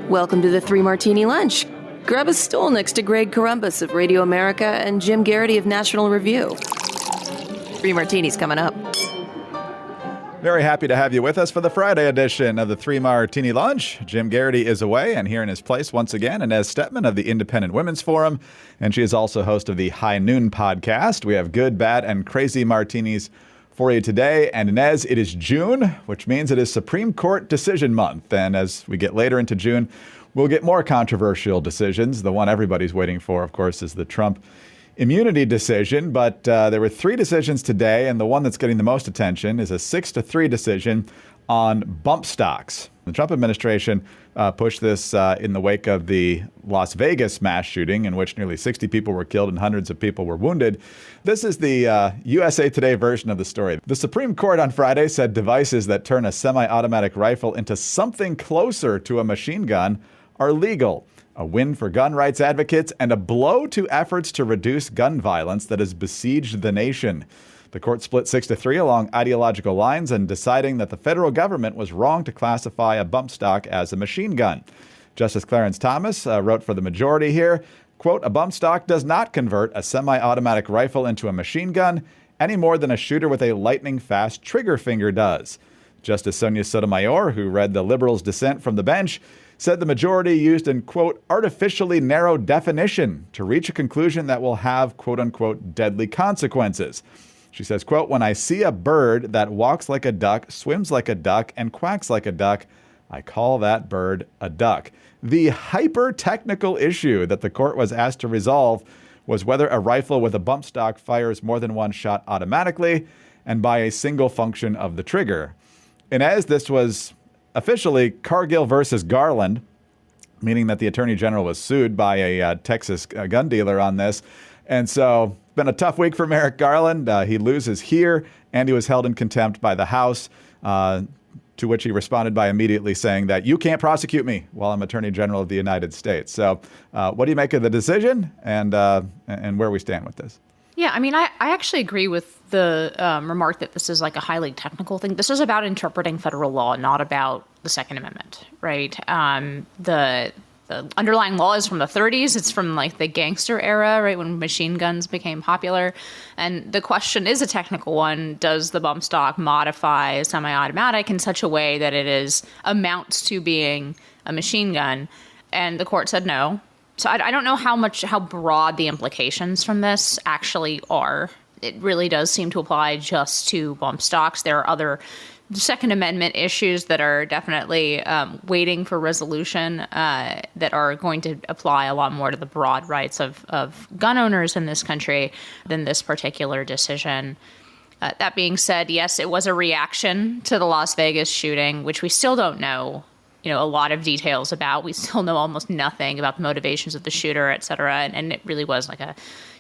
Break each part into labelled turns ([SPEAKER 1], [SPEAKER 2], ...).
[SPEAKER 1] Welcome to the Three Martini Lunch. Grab a stool next to Greg Columbus of Radio America and Jim Garrity of National Review. Three Martinis coming up.
[SPEAKER 2] Very happy to have you with us for the Friday edition of the Three Martini Lunch. Jim Garrity is away, and here in his place once again, Inez Stepman of the Independent Women's Forum, and she is also host of the High Noon podcast. We have good, bad, and crazy martinis for you today. And Inez, it is June, which means it is Supreme Court decision month. And as we get later into June, we'll get more controversial decisions. The one everybody's waiting for, of course, is the Trump immunity decision. But there were three decisions today, and the one that's getting the most attention is a 6-3 decision on bump stocks. The Trump administration pushed this in the wake of the Las Vegas mass shooting, in which nearly 60 people were killed and hundreds of people were wounded. This is the USA Today version of the story. The Supreme Court on Friday said devices that turn a semi-automatic rifle into something closer to a machine gun are legal. A win for gun rights advocates and a blow to efforts to reduce gun violence that has besieged the nation. The court split 6-3 along ideological lines and deciding that the federal government was wrong to classify a bump stock as a machine gun. Justice Clarence Thomas wrote for the majority here, quote, "A bump stock does not convert a semi-automatic rifle into a machine gun any more than a shooter with a lightning-fast trigger finger does." Justice Sonia Sotomayor, who read the liberals' dissent from the bench, said the majority used an, quote, "artificially narrow definition to reach a conclusion that will have, quote unquote, deadly consequences." She says, quote, "When I see a bird that walks like a duck, swims like a duck, and quacks like a duck, I call that bird a duck." The hyper-technical issue that the court was asked to resolve was whether a rifle with a bump stock fires more than one shot automatically and by a single function of the trigger. And as this was officially Cargill versus Garland, meaning that the attorney general was sued by a Texas gun dealer on this. And so it's been a tough week for Merrick Garland. He loses here, and he was held in contempt by the House, to which he responded by immediately saying that you can't prosecute me while I'm Attorney General of the United States. So what do you make of the decision and where we stand with this?
[SPEAKER 3] Yeah, I mean, I actually agree with the remark that this is like a highly technical thing. This is about interpreting federal law, not about the Second Amendment, right? The underlying law is from the 30s. It's from like the gangster era, right, when machine guns became popular. And the question is a technical one. Does the bump stock modify a semi-automatic in such a way that it amounts to being a machine gun? And the court said no. So I don't know how broad the implications from this actually are. It really does seem to apply just to bump stocks. There are other Second Amendment issues that are definitely waiting for resolution that are going to apply a lot more to the broad rights of gun owners in this country than this particular decision. That being said, yes, it was a reaction to the Las Vegas shooting, which we still don't know, a lot of details about. We still know almost nothing about the motivations of the shooter, et cetera. And it really was like a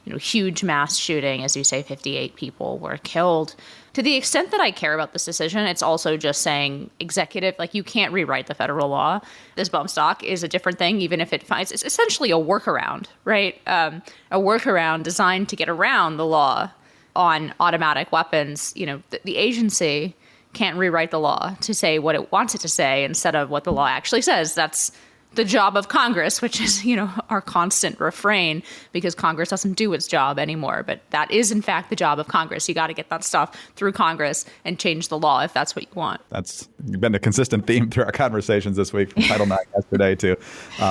[SPEAKER 3] huge mass shooting. As you say, 58 people were killed. To the extent that I care about this decision, it's also just saying executive, like you can't rewrite the federal law. This bump stock is a different thing, even if it's essentially a workaround, right? A workaround designed to get around the law on automatic weapons. The agency can't rewrite the law to say what it wants it to say instead of what the law actually says. That's the job of Congress, which is, our constant refrain because Congress doesn't do its job anymore. But that is, in fact, the job of Congress. You got to get that stuff through Congress and change the law if that's what you want. That's
[SPEAKER 2] been a consistent theme through our conversations this week, from Title IX yesterday to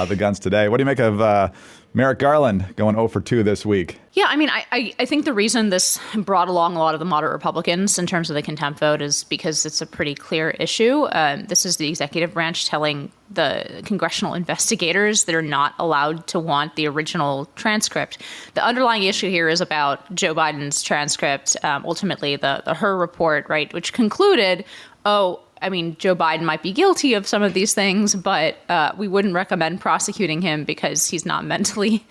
[SPEAKER 2] the guns today. What do you make of Merrick Garland going 0 for 2 this week?
[SPEAKER 3] Yeah, I mean, I think the reason this brought along a lot of the moderate Republicans in terms of the contempt vote is because it's a pretty clear issue. This is the executive branch telling the congressional investigators that are not allowed to want the original transcript. The underlying issue here is about Joe Biden's transcript, ultimately the Hur report, right, which concluded, Joe Biden might be guilty of some of these things, but we wouldn't recommend prosecuting him because he's not mentally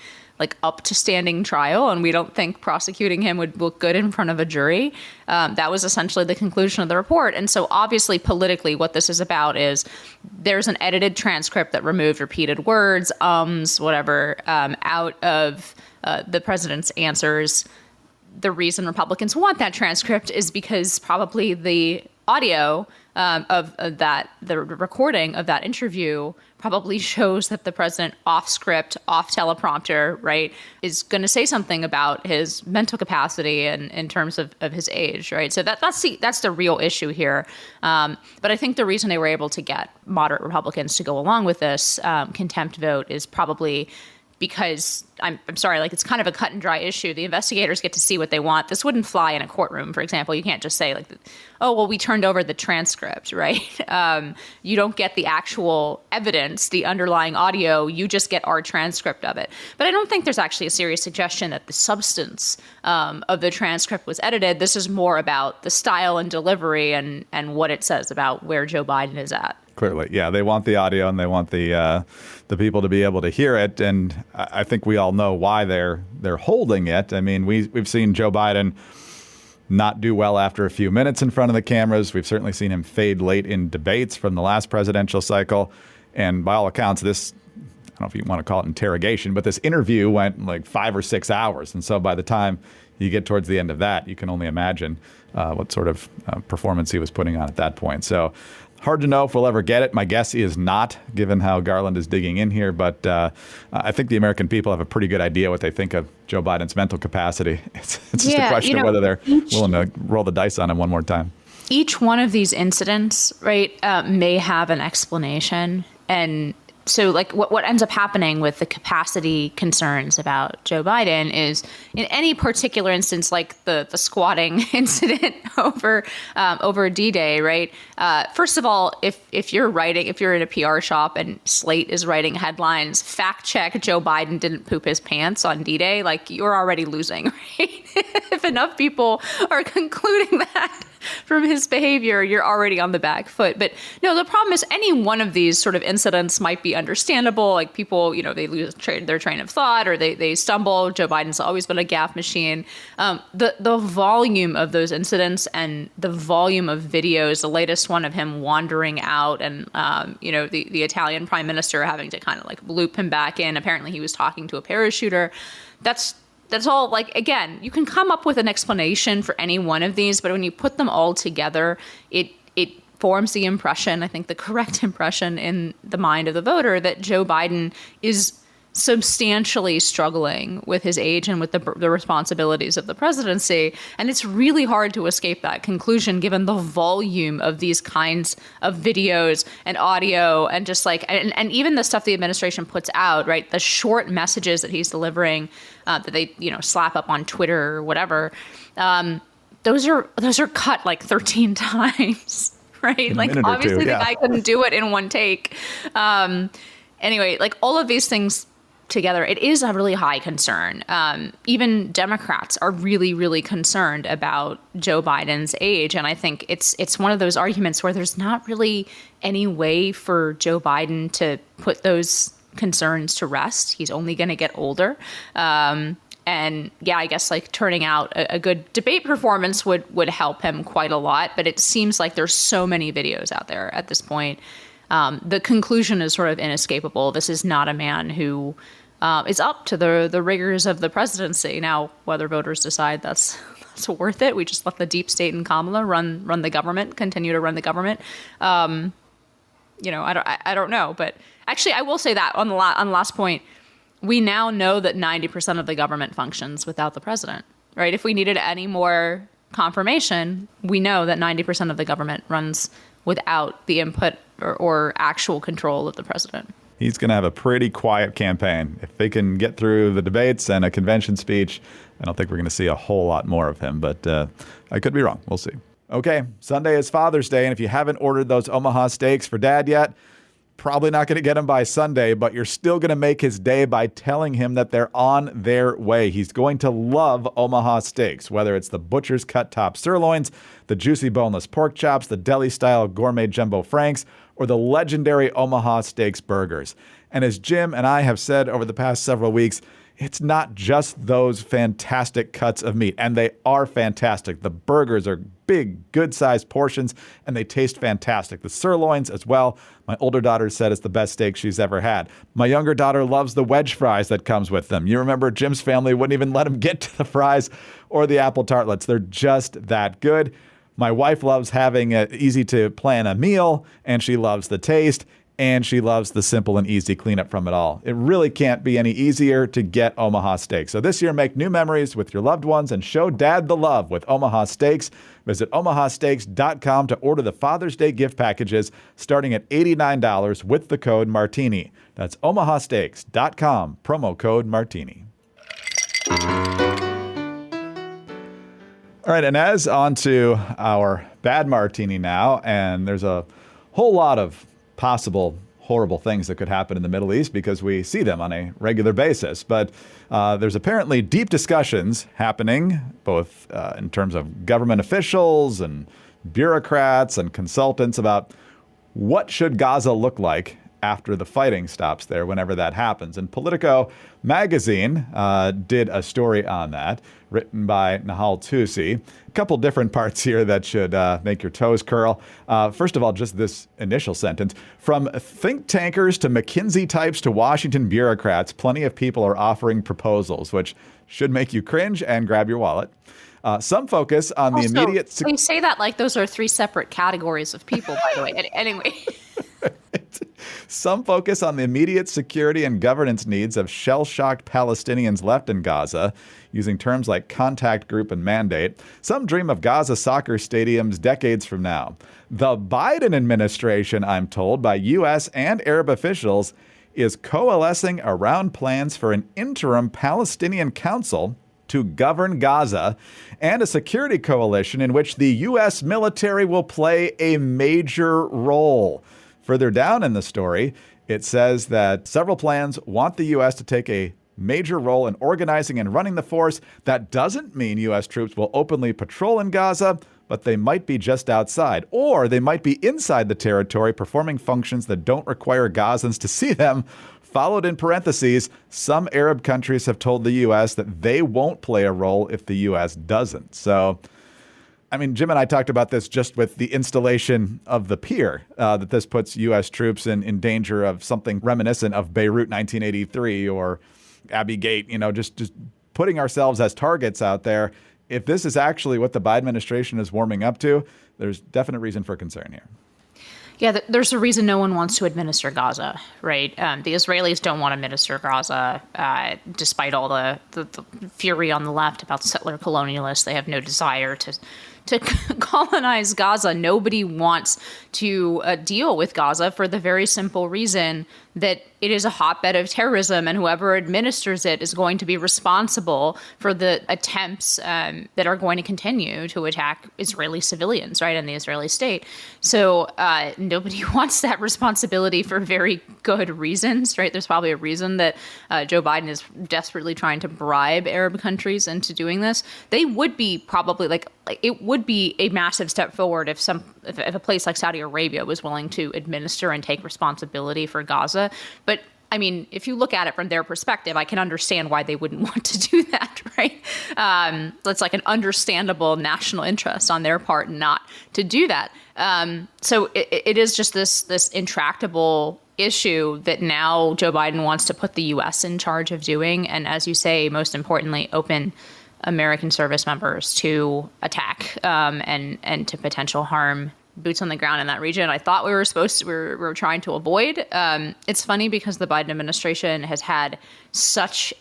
[SPEAKER 3] up to standing trial, and we don't think prosecuting him would look good in front of a jury. That was essentially the conclusion of the report. And so obviously politically what this is about is there's an edited transcript that removed repeated words, whatever, out of the president's answers. The reason Republicans want that transcript is because probably the audio of that, the recording of that interview probably shows that the president off script, off teleprompter, right, is going to say something about his mental capacity and in terms of his age, right? So that's the real issue here. But I think the reason they were able to get moderate Republicans to go along with this contempt vote is probably because I'm sorry, like it's kind of a cut and dry issue. The investigators get to see what they want. This wouldn't fly in a courtroom, for example. You can't just say like, oh, well, we turned over the transcript, right? You don't get the actual evidence, the underlying audio. You just get our transcript of it. But I don't think there's actually a serious suggestion that the substance of the transcript was edited. This is more about the style and delivery and what it says about where Joe Biden is at.
[SPEAKER 2] Clearly, yeah, they want the audio and they want the people to be able to hear it, and I think we all know why they're holding it. I mean, we've seen Joe Biden not do well after a few minutes in front of the cameras. We've certainly seen him fade late in debates from the last presidential cycle, and by all accounts, this, I don't know if you want to call it interrogation, but this interview went like 5 or 6 hours, and so by the time you get towards the end of that, you can only imagine what sort of performance he was putting on at that point. So hard to know if we'll ever get it. My guess is not, given how Garland is digging in here. But I think the American people have a pretty good idea what they think of Joe Biden's mental capacity. It's just a question of whether they're willing to roll the dice on him one more time.
[SPEAKER 3] Each one of these incidents, right, may have an explanation. And so like what ends up happening with the capacity concerns about Joe Biden is in any particular instance, like the squatting incident over D-Day, right? First of all, if you're in a PR shop and Slate is writing headlines, fact check Joe Biden didn't poop his pants on D-Day, like you're already losing, right? If enough people are concluding that from his behavior, you're already on the back foot. But no, the problem is any one of these sort of incidents might be understandable. Like people, they lose their train of thought or they stumble. Joe Biden's always been a gaffe machine. The volume of those incidents and the volume of videos, the latest one of him wandering out and, the Italian prime minister having to kind of like loop him back in. Apparently he was talking to a parachuter. That's all, like, again, you can come up with an explanation for any one of these, but when you put them all together, it forms the impression, I think the correct impression in the mind of the voter, that Joe Biden is substantially struggling with his age and with the responsibilities of the presidency. And it's really hard to escape that conclusion given the volume of these kinds of videos and audio and just like, and even the stuff the administration puts out, right? The short messages that he's delivering that they, slap up on Twitter or whatever. Those are cut like 13 times, right? Like obviously the guy couldn't do it in one take. Anyway, like all of these things together, it is a really high concern. Even Democrats are really, really concerned about Joe Biden's age. And I think it's one of those arguments where there's not really any way for Joe Biden to put those concerns to rest. He's only going to get older. And yeah, I guess like turning out a good debate performance would help him quite a lot. But it seems like there's so many videos out there at this point. The conclusion is sort of inescapable. This is not a man who is up to the rigors of the presidency. Now, whether voters decide that's worth it, we just let the deep state and Kamala run the government, continue to run the government. I don't know. But actually, I will say that on the last point, we now know that 90% of the government functions without the president, right? If we needed any more confirmation, we know that 90% of the government runs without the input or actual control of the president.
[SPEAKER 2] He's going to have a pretty quiet campaign. If they can get through the debates and a convention speech, I don't think we're going to see a whole lot more of him, but I could be wrong. We'll see. Okay, Sunday is Father's Day, and if you haven't ordered those Omaha steaks for Dad yet, probably not going to get them by Sunday, but you're still going to make his day by telling him that they're on their way. He's going to love Omaha steaks, whether it's the butcher's cut top sirloins, the juicy boneless pork chops, the deli-style gourmet jumbo franks, or the legendary Omaha Steaks burgers. And as Jim and I have said over the past several weeks, it's not just those fantastic cuts of meat, and they are fantastic. The burgers are big, good-sized portions, and they taste fantastic. The sirloins as well. My older daughter said it's the best steak she's ever had. My younger daughter loves the wedge fries that comes with them. You remember Jim's family wouldn't even let him get to the fries or the apple tartlets. They're just that good. My wife loves having it easy to plan a meal, and she loves the taste, and she loves the simple and easy cleanup from it all. It really can't be any easier to get Omaha Steaks. So this year, make new memories with your loved ones and show Dad the love with Omaha Steaks. Visit omahasteaks.com to order the Father's Day gift packages starting at $89 with the code Martini. That's omahasteaks.com, promo code Martini. All right, Inez, on to our bad martini now. And there's a whole lot of possible horrible things that could happen in the Middle East because we see them on a regular basis. But there's apparently deep discussions happening, both in terms of government officials and bureaucrats and consultants about what should Gaza look like after the fighting stops there, whenever that happens. And Politico magazine did a story on that, written by Nahal Tusi. A couple different parts here that should make your toes curl. First of all, just this initial sentence. From think tankers to McKinsey types to Washington bureaucrats, plenty of people are offering proposals, which should make you cringe and grab your wallet. Some focus on the immediate...
[SPEAKER 3] You say that like those are three separate categories of people, by the way. Anyway...
[SPEAKER 2] Some focus on the immediate security and governance needs of shell-shocked Palestinians left in Gaza, using terms like contact group and mandate. Some dream of Gaza soccer stadiums decades from now. The Biden administration, I'm told, by U.S. and Arab officials, is coalescing around plans for an interim Palestinian council to govern Gaza and a security coalition in which the U.S. military will play a major role. Further down in the story, it says that several plans want the U.S. to take a major role in organizing and running the force. That doesn't mean U.S. troops will openly patrol in Gaza, but they might be just outside, or they might be inside the territory performing functions that don't require Gazans to see them. Followed in parentheses, some Arab countries have told the U.S. that they won't play a role if the U.S. doesn't. So, I mean, Jim and I talked about this just with the installation of the pier, that this puts U.S. troops in danger of something reminiscent of Beirut 1983 or Abbey Gate, just putting ourselves as targets out there. If this is actually what the Biden administration is warming up to, there's definite reason for concern here.
[SPEAKER 3] Yeah, there's a reason no one wants to administer Gaza, right? The Israelis don't want to administer Gaza, despite all the fury on the left about settler colonialists. They have no desire to colonize Gaza. Nobody wants to deal with Gaza for the very simple reason that it is a hotbed of terrorism, and whoever administers it is going to be responsible for the attempts that are going to continue to attack Israeli civilians, right, and the Israeli state. So nobody wants that responsibility for very good reasons, right? There's probably a reason that Joe Biden is desperately trying to bribe Arab countries into doing this. They would be probably it would be a massive step forward if a place like Saudi Arabia was willing to administer and take responsibility for Gaza. But I mean, if you look at it from their perspective, I can understand why they wouldn't want to do that, right? That's like an understandable national interest on their part not to do that. So it is just this intractable issue that now Joe Biden wants to put the U.S. in charge of doing. And as you say, most importantly, open American service members to attack and to potential harm, boots on the ground in that region. I thought we were trying to avoid. It's funny because the Biden administration has had such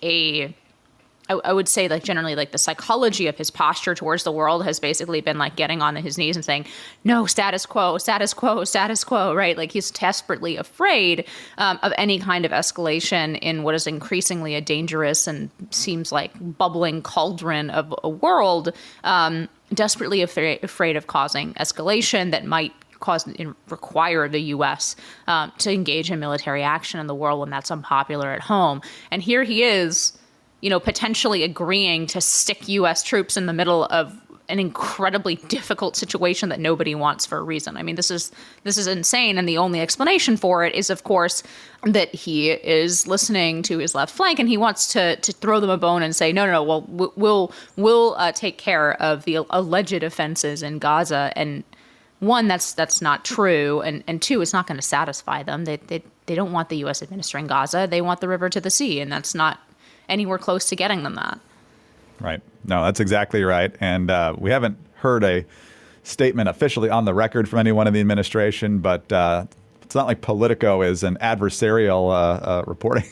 [SPEAKER 3] I would say generally the psychology of his posture towards the world has basically been getting on his knees and saying, no, status quo, status quo, status quo, right? He's desperately afraid of any kind of escalation in what is increasingly a dangerous and seems like bubbling cauldron of a world, desperately afraid of causing escalation that might require the U.S. To engage in military action in the world when that's unpopular at home. And here he is, potentially agreeing to stick U.S. troops in the middle of an incredibly difficult situation that nobody wants for a reason. I mean, this is insane. And the only explanation for it is, of course, that he is listening to his left flank and he wants to throw them a bone and say, no, well, we'll take care of the alleged offenses in Gaza. And one, that's not true. And two, it's not going to satisfy them. They don't want the U.S. administering Gaza. They want the river to the sea. And that's not anywhere close to getting them that.
[SPEAKER 2] Right. No, that's exactly right. And we haven't heard a statement officially on the record from anyone in the administration, but it's not like Politico is an adversarial reporting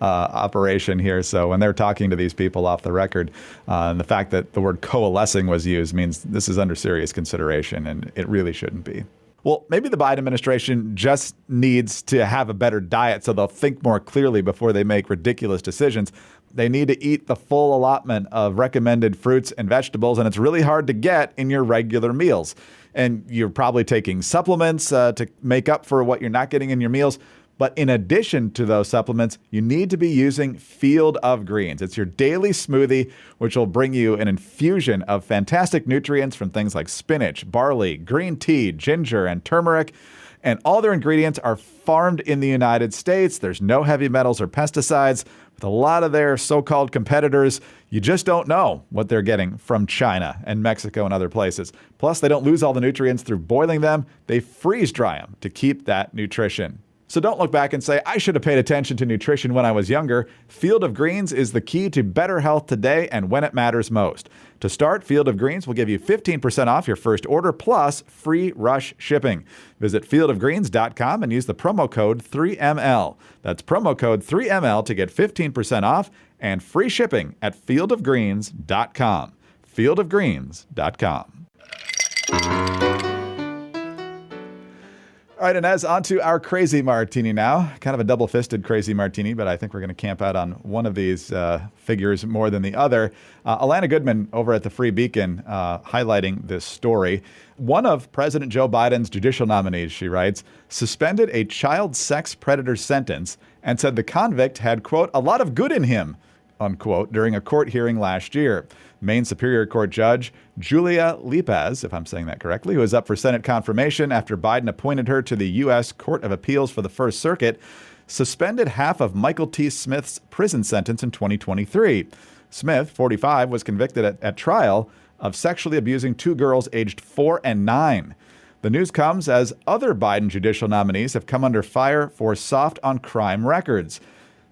[SPEAKER 2] operation here. So when they're talking to these people off the record, and the fact that the word coalescing was used means this is under serious consideration, and it really shouldn't be. Well, maybe the Biden administration just needs to have a better diet so they'll think more clearly before they make ridiculous decisions. They need to eat the full allotment of recommended fruits and vegetables, and it's really hard to get in your regular meals. And you're probably taking supplements to make up for what you're not getting in your meals. But in addition to those supplements, you need to be using Field of Greens. It's your daily smoothie, which will bring you an infusion of fantastic nutrients from things like spinach, barley, green tea, ginger, and turmeric. And all their ingredients are farmed in the United States. There's no heavy metals or pesticides. With a lot of their so-called competitors, you just don't know what they're getting from China and Mexico and other places. Plus, they don't lose all the nutrients through boiling them. They freeze dry them to keep that nutrition. So don't look back and say, I should have paid attention to nutrition when I was younger. Field of Greens is the key to better health today and when it matters most. To start, Field of Greens will give you 15% off your first order plus free rush shipping. Visit fieldofgreens.com and use the promo code 3ML. That's promo code 3ML to get 15% off and free shipping at fieldofgreens.com. Fieldofgreens.com. All right, Inez, on to our crazy martini now. Kind of a double-fisted crazy martini, but I think we're going to camp out on one of these figures more than the other. Alana Goodman over at the Free Beacon highlighting this story. One of President Joe Biden's judicial nominees, she writes, suspended a child sex predator sentence and said the convict had, quote, a lot of good in him, unquote, during a court hearing last year. Maine Superior Court Judge Julia Lipaz, if I'm saying that correctly, who is up for Senate confirmation after Biden appointed her to the U.S. Court of Appeals for the First Circuit, suspended half of Michael T. Smith's prison sentence in 2023. Smith, 45, was convicted at trial of sexually abusing two girls aged 4 and 9. The news comes as other Biden judicial nominees have come under fire for soft on crime records.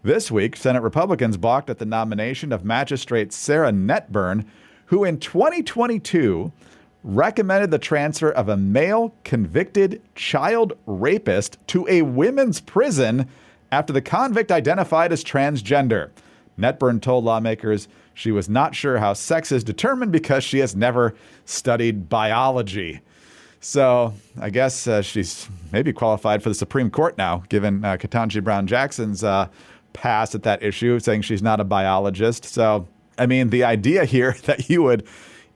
[SPEAKER 2] This week, Senate Republicans balked at the nomination of Magistrate Sarah Netburn, who in 2022 recommended the transfer of a male convicted child rapist to a women's prison after the convict identified as transgender. Netburn told lawmakers she was not sure how sex is determined because she has never studied biology. So I guess she's maybe qualified for the Supreme Court now, given Ketanji Brown Jackson's pass at that issue, saying she's not a biologist. So, I mean, the idea here that you would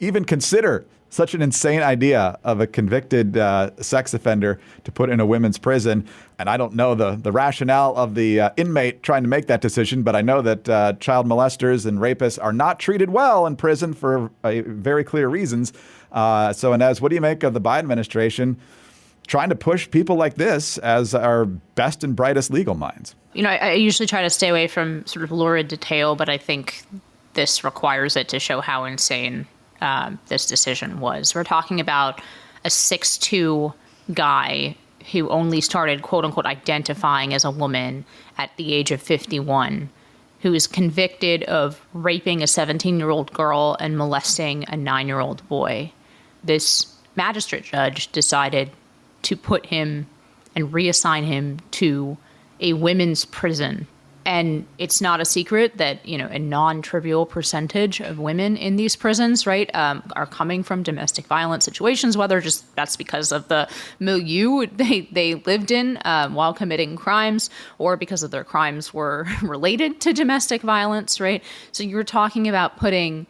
[SPEAKER 2] even consider such an insane idea of a convicted sex offender to put in a women's prison. And I don't know the rationale of the inmate trying to make that decision, but I know that child molesters and rapists are not treated well in prison for very clear reasons. So, Inez, what do you make of the Biden administration trying to push people like this as our best and brightest legal minds?
[SPEAKER 3] You know, I usually try to stay away from sort of lurid detail, but I think this requires it to show how insane this decision was. We're talking about a 6'2" guy who only started, quote unquote, identifying as a woman at the age of 51, who is convicted of raping a 17-year-old girl and molesting a 9-year-old boy. This magistrate judge decided to put him and reassign him to a women's prison. And it's not a secret that, you know, a non-trivial percentage of women in these prisons, right, are coming from domestic violence situations, whether just that's because of the milieu they lived in while committing crimes, or because of their crimes were related to domestic violence, right? So you're talking about putting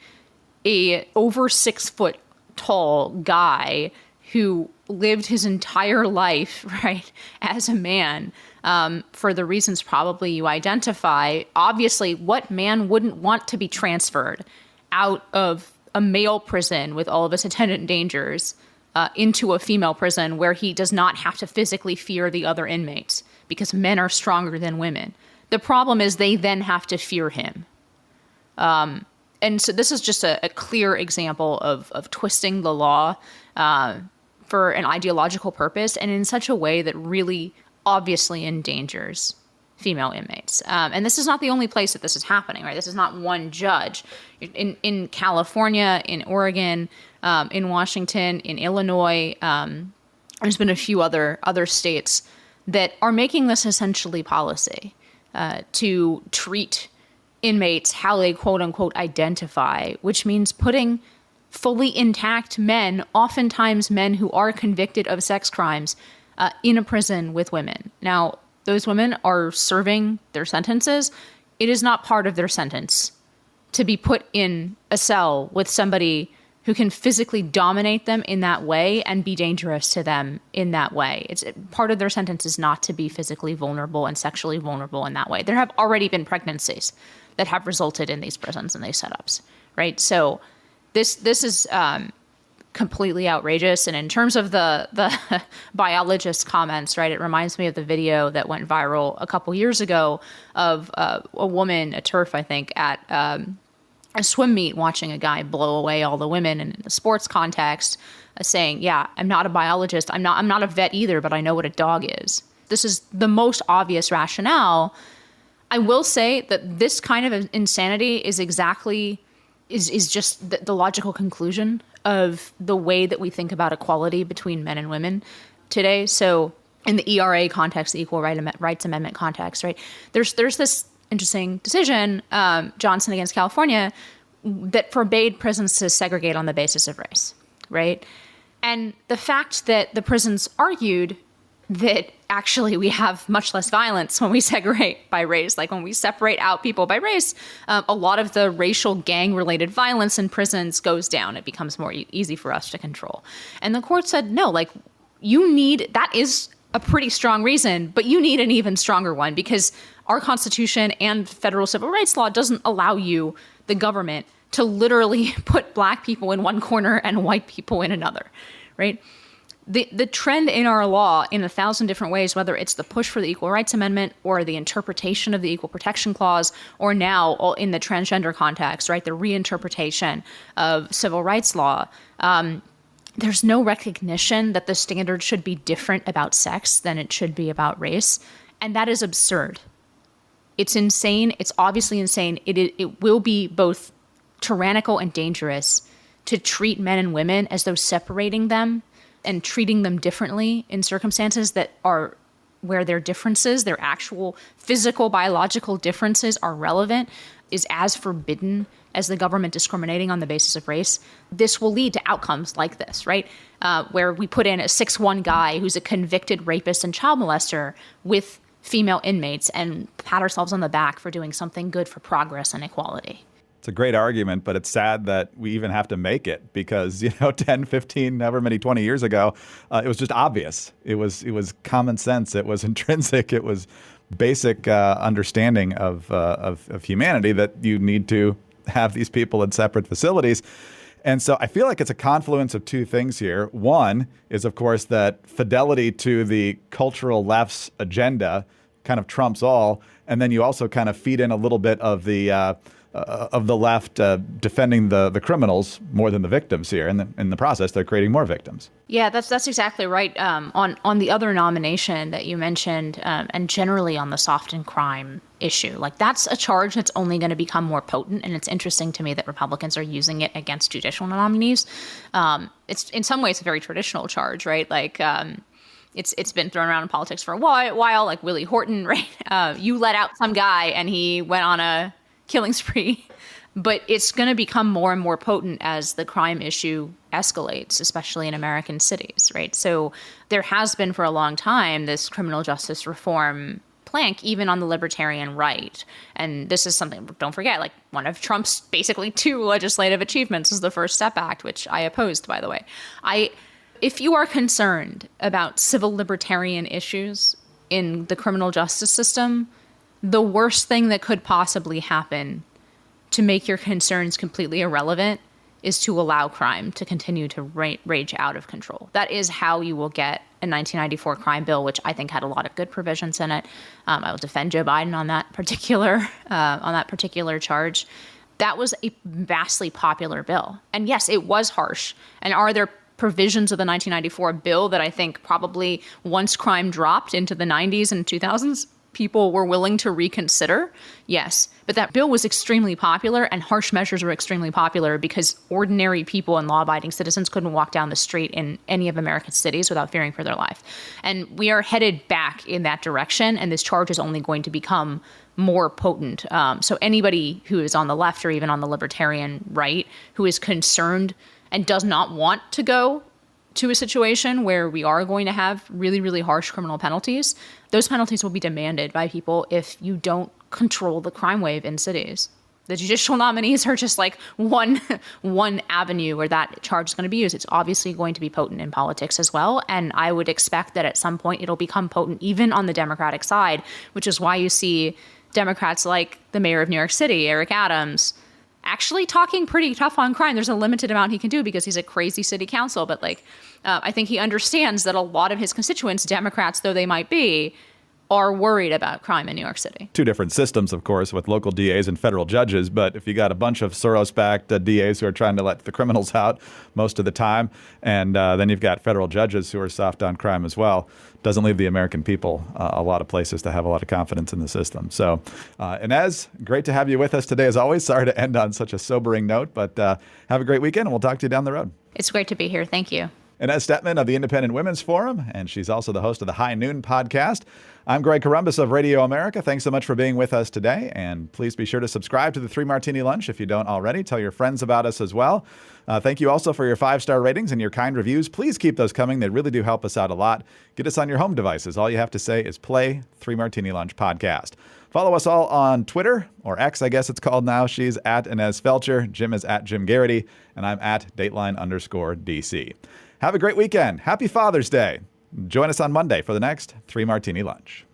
[SPEAKER 3] a over 6 foot tall guy who lived his entire life, right, as a man, for the reasons probably you identify. Obviously, what man wouldn't want to be transferred out of a male prison with all of its attendant dangers into a female prison where he does not have to physically fear the other inmates because men are stronger than women? The problem is they then have to fear him. And so this is just a clear example of twisting the law for an ideological purpose and in such a way that really obviously endangers female inmates. And this is not the only place that this is happening, right? This is not one judge. In California, in Oregon, in Washington, in Illinois. There's been a few other states that are making this essentially policy to treat inmates how they quote unquote identify, which means putting fully intact men, oftentimes men who are convicted of sex crimes, in a prison with women. Now, those women are serving their sentences. It is not part of their sentence to be put in a cell with somebody who can physically dominate them in that way and be dangerous to them in that way. It's part of their sentence is not to be physically vulnerable and sexually vulnerable in that way. There have already been pregnancies that have resulted in these prisons and these setups, right? So this is completely outrageous. And in terms of the biologist comments, right, it reminds me of the video that went viral a couple years ago of a woman, a TERF, I think, at a swim meet watching a guy blow away all the women in a sports context, saying, yeah, I'm not a biologist. I'm not a vet either, but I know what a dog is. This is the most obvious rationale. I will say that this kind of insanity is just the logical conclusion of the way that we think about equality between men and women today. So in the ERA context, the Equal Rights Amendment context, right, there's this interesting decision, Johnson against California, that forbade prisons to segregate on the basis of race, right? And the fact that the prisons argued that actually we have much less violence when we segregate by race, like when we separate out people by race, a lot of the racial gang-related violence in prisons goes down. It becomes more easy for us to control. And the court said, no, like that is a pretty strong reason, but you need an even stronger one because our Constitution and federal civil rights law doesn't allow you, the government, to literally put black people in one corner and white people in another, right? The trend in our law in 1,000 different ways, whether it's the push for the Equal Rights Amendment or the interpretation of the Equal Protection Clause, or now in the transgender context, right, the reinterpretation of civil rights law, there's no recognition that the standard should be different about sex than it should be about race. And that is absurd. It's insane. It's obviously insane. It will be both tyrannical and dangerous to treat men and women as though separating them and treating them differently in circumstances that are where their differences, their actual physical, biological differences are relevant, is as forbidden as the government discriminating on the basis of race. This will lead to outcomes like this, right? Where we put in a 6'1" guy who's a convicted rapist and child molester with female inmates and pat ourselves on the back for doing something good for progress and equality.
[SPEAKER 2] It's a great argument, but it's sad that we even have to make it because, 10, 15, however many, 20 years ago, it was just obvious. It was common sense. It was intrinsic. It was basic understanding of humanity that you need to have these people in separate facilities. And so I feel like it's a confluence of two things here. One is, of course, that fidelity to the cultural left's agenda kind of trumps all. And then you also kind of feed in a little bit of the left defending the criminals more than the victims here. And in the process, they're creating more victims.
[SPEAKER 3] Yeah, that's exactly right. On the other nomination that you mentioned, and generally on the softened crime issue, like that's a charge that's only going to become more potent. And it's interesting to me that Republicans are using it against judicial nominees. It's in some ways a very traditional charge, right? Like it's been thrown around in politics for a while, like Willie Horton, right? You let out some guy and he went on a killing spree, but it's going to become more and more potent as the crime issue escalates, especially in American cities, right? So there has been for a long time this criminal justice reform plank, even on the libertarian right. And this is something, don't forget, like one of Trump's basically 2 legislative achievements is the First Step Act, which I opposed, by the way. If you are concerned about civil libertarian issues in the criminal justice system, the worst thing that could possibly happen to make your concerns completely irrelevant is to allow crime to continue to rage out of control. That is how you will get a 1994 crime bill, which I think had a lot of good provisions in it. I will defend Joe Biden on that particular charge. That was a vastly popular bill. And yes, it was harsh. And are there provisions of the 1994 bill that I think probably once crime dropped into the 90s and 2000s, people were willing to reconsider, yes. But that bill was extremely popular, and harsh measures were extremely popular because ordinary people and law-abiding citizens couldn't walk down the street in any of America's cities without fearing for their life. And we are headed back in that direction, and this charge is only going to become more potent. So anybody who is on the left or even on the libertarian right who is concerned and does not want to go to a situation where we are going to have really, really harsh criminal penalties, those penalties will be demanded by people if you don't control the crime wave in cities. The judicial nominees are just like one avenue where that charge is going to be used. It's obviously going to be potent in politics as well. And I would expect that at some point it'll become potent even on the Democratic side, which is why you see Democrats like the mayor of New York City, Eric Adams, actually talking pretty tough on crime. There's a limited amount he can do because he's a crazy city council. But I think he understands that a lot of his constituents, Democrats though they might be, are worried about crime in New York City.
[SPEAKER 2] Two different systems, of course, with local DAs and federal judges. But if you got a bunch of Soros-backed DAs who are trying to let the criminals out most of the time, and then you've got federal judges who are soft on crime as well, doesn't leave the American people a lot of places to have a lot of confidence in the system. So, Inez, great to have you with us today, as always. Sorry to end on such a sobering note, but have a great weekend, and we'll talk to you down the road.
[SPEAKER 3] It's great to be here. Thank you.
[SPEAKER 2] Inez Stepman of the Independent Women's Forum, and she's also the host of the High Noon podcast. I'm Greg Corumbus of Radio America. Thanks so much for being with us today, and please be sure to subscribe to the 3 Martini Lunch if you don't already. Tell your friends about us as well. Thank you also for your 5-star ratings and your kind reviews. Please keep those coming. They really do help us out a lot. Get us on your home devices. All you have to say is play 3 Martini Lunch podcast. Follow us all on Twitter, or X, I guess it's called now. She's at Inez Felcher. Jim is at Jim Garrity, and I'm at Dateline_DC. Have a great weekend. Happy Father's Day. Join us on Monday for the next 3 Martini Lunch.